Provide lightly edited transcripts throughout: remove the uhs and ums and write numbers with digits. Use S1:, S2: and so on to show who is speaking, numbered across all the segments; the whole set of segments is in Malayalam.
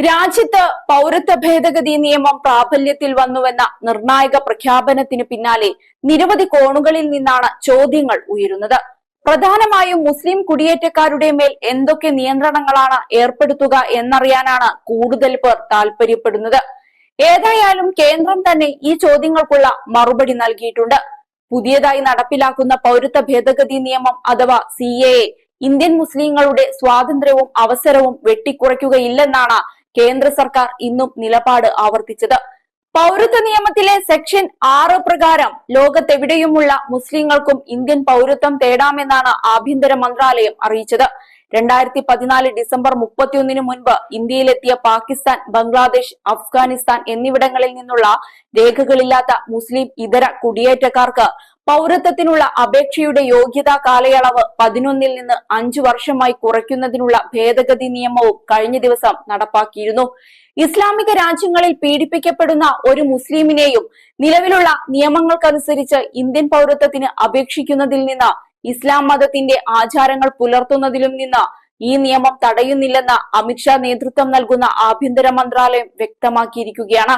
S1: രാജ്യത്ത് പൗരത്വ ഭേദഗതി നിയമം പ്രാബല്യത്തിൽ വന്നുവെന്ന നിർണായക പ്രഖ്യാപനത്തിന് പിന്നാലെ നിരവധി കോണുകളിൽ നിന്നാണ് ചോദ്യങ്ങൾ ഉയരുന്നത്. പ്രധാനമായും മുസ്ലിം കുടിയേറ്റക്കാരുടെ മേൽ എന്തൊക്കെ നിയന്ത്രണങ്ങളാണ് ഏർപ്പെടുത്തുക എന്നറിയാനാണ് കൂടുതൽ പേർ താൽപര്യപ്പെടുന്നത്. ഏതായാലും കേന്ദ്രം തന്നെ ഈ ചോദ്യങ്ങൾക്കുള്ള മറുപടി നൽകിയിട്ടുണ്ട്. പുതിയതായി നടപ്പിലാക്കുന്ന പൗരത്വ ഭേദഗതി നിയമം അഥവാ CAA ഇന്ത്യൻ മുസ്ലിങ്ങളുടെ സ്വാതന്ത്ര്യവും അവസരവും വെട്ടിക്കുറയ്ക്കുകയില്ലെന്നാണ് കേന്ദ്ര സർക്കാർ ഇന്നും നിലപാട് ആവർത്തിച്ചത്. പൗരത്വ നിയമത്തിലെ സെക്ഷൻ 6 പ്രകാരം ലോകത്തെവിടെയുമുള്ള മുസ്ലിങ്ങൾക്കും ഇന്ത്യൻ പൗരത്വം തേടാമെന്നാണ് ആഭ്യന്തര മന്ത്രാലയം അറിയിച്ചത്. 2014 ഡിസംബർ 31 മുൻപ് ഇന്ത്യയിലെത്തിയ പാകിസ്ഥാൻ, ബംഗ്ലാദേശ്, അഫ്ഗാനിസ്ഥാൻ എന്നിവിടങ്ങളിൽ നിന്നുള്ള രേഖകളില്ലാത്ത മുസ്ലിം ഇതര കുടിയേറ്റക്കാർക്ക് പൗരത്വത്തിനുള്ള അപേക്ഷയുടെ യോഗ്യതാ കാലയളവ് 11 നിന്ന് 5 വർഷമായി കുറയ്ക്കുന്നതിനുള്ള ഭേദഗതി നിയമവും കഴിഞ്ഞ ദിവസം നടപ്പാക്കിയിരുന്നു. ഇസ്ലാമിക രാജ്യങ്ങളിൽ പീഡിപ്പിക്കപ്പെടുന്ന ഒരു മുസ്ലിമിനെയും നിലവിലുള്ള നിയമങ്ങൾക്കനുസരിച്ച് ഇന്ത്യൻ പൗരത്വത്തിന് അപേക്ഷിക്കുന്നതിൽ നിന്ന് ഇസ്ലാം മതത്തിന്റെ ആചാരങ്ങൾ പുലർത്തുന്നതിലും നിന്ന് ഈ നിയമം തടയുന്നില്ലെന്ന് അമിത്ഷാ നേതൃത്വം നൽകുന്ന ആഭ്യന്തര മന്ത്രാലയം വ്യക്തമാക്കിയിരിക്കുകയാണ്.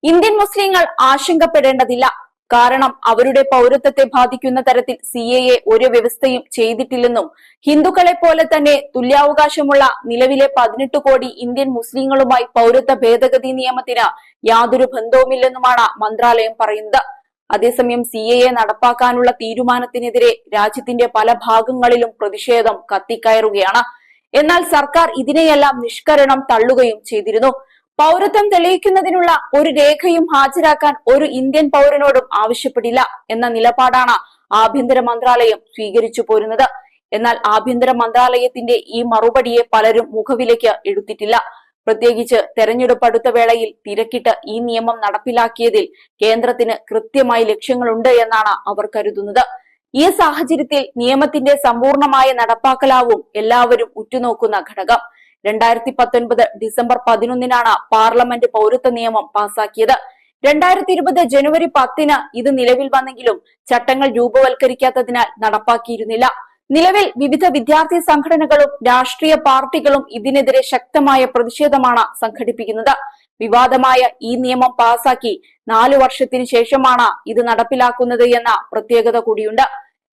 S1: ഇന്ത്യൻ മുസ്ലിങ്ങൾ ആശങ്കപ്പെടേണ്ടതില്ല. കാരണം അവരുടെ പൗരത്വത്തെ ബാധിക്കുന്ന തരത്തിൽ CAA ഒരു വ്യവസ്ഥയും ചെയ്തിട്ടില്ലെന്നും ഹിന്ദുക്കളെ പോലെ തന്നെ തുല്യാവകാശമുള്ള നിലവിലെ 18 കോടി ഇന്ത്യൻ മുസ്ലിങ്ങളുമായി പൗരത്വ ഭേദഗതി നിയമത്തിന് യാതൊരു ബന്ധവുമില്ലെന്നുമാണ് മന്ത്രാലയം പറയുന്നത്. അതേസമയം CAA നടപ്പാക്കാനുള്ള തീരുമാനത്തിനെതിരെ രാജ്യത്തിന്റെ പല ഭാഗങ്ങളിലും പ്രതിഷേധം കത്തിക്കയറുകയാണ്. എന്നാൽ സർക്കാർ ഇതിനെയെല്ലാം നിഷ്കരണം തള്ളുകയും ചെയ്തിരുന്നു. പൗരത്വം തെളിയിക്കുന്നതിനുള്ള ഒരു രേഖയും ഹാജരാക്കാൻ ഒരു ഇന്ത്യൻ പൗരനോടും ആവശ്യപ്പെടില്ല എന്ന നിലപാടാണ് ആഭ്യന്തര മന്ത്രാലയം സ്വീകരിച്ചു പോരുന്നത്. എന്നാൽ ആഭ്യന്തര മന്ത്രാലയത്തിന്റെ ഈ മറുപടിയെ പലരും മുഖവിലയ്ക്ക് എടുത്തിട്ടില്ല. പ്രത്യേകിച്ച് തെരഞ്ഞെടുപ്പ് അടുത്ത വേളയിൽ തിരക്കിട്ട് ഈ നിയമം നടപ്പിലാക്കിയതിൽ കേന്ദ്രത്തിന് കൃത്യമായി ലക്ഷ്യങ്ങളുണ്ട് എന്നാണ് അവർ കരുതുന്നത്. ഈ സാഹചര്യത്തിൽ നിയമത്തിന്റെ സമ്പൂർണമായ നടപ്പാക്കലാവും എല്ലാവരും ഉറ്റുനോക്കുന്ന ഘടകം. 2019 ഡിസംബർ 11 പാർലമെന്റ് പൗരത്വ നിയമം പാസാക്കിയത്. 2020 ജനുവരി 10 ഇത് നിലവിൽ വന്നെങ്കിലും ചട്ടങ്ങൾ രൂപവൽക്കരിക്കാത്തതിനാൽ നടപ്പാക്കിയിരുന്നില്ല. നിലവിൽ വിവിധ വിദ്യാർത്ഥി സംഘടനകളും രാഷ്ട്രീയ പാർട്ടികളും ഇതിനെതിരെ ശക്തമായ പ്രതിഷേധമാണ് സംഘടിപ്പിക്കുന്നത്. വിവാദമായ ഈ നിയമം പാസാക്കി 4 വർഷത്തിന് ശേഷമാണ് ഇത് നടപ്പിലാക്കുന്നത് എന്ന പ്രത്യേകത കൂടിയുണ്ട്.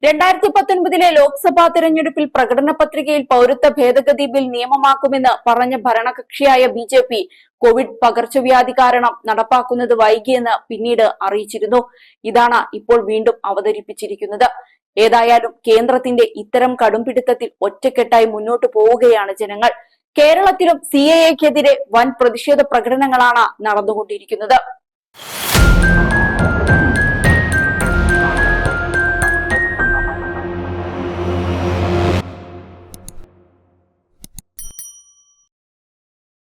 S1: 2019 ലോക്സഭാ തെരഞ്ഞെടുപ്പിൽ പ്രകടന പത്രികയിൽ പൗരത്വ ഭേദഗതി ബിൽ നിയമമാക്കുമെന്ന് പറഞ്ഞ ഭരണകക്ഷിയായ BJP കോവിഡ് പകർച്ചവ്യാധി കാരണം നടപ്പാക്കുന്നത് വൈകിയെന്ന് പിന്നീട് അറിയിച്ചിരുന്നു. ഇതാണ് ഇപ്പോൾ വീണ്ടും അവതരിപ്പിച്ചിരിക്കുന്നത്. ഏതായാലും കേന്ദ്രത്തിന്റെ ഇത്തരം കടുംപിടുത്തത്തിൽ ഒറ്റക്കെട്ടായി മുന്നോട്ടു പോവുകയാണ് ജനങ്ങൾ. കേരളത്തിലും CAAക്കെതിരെ വൻ പ്രതിഷേധ പ്രകടനങ്ങളാണ് നടന്നുകൊണ്ടിരിക്കുന്നത്.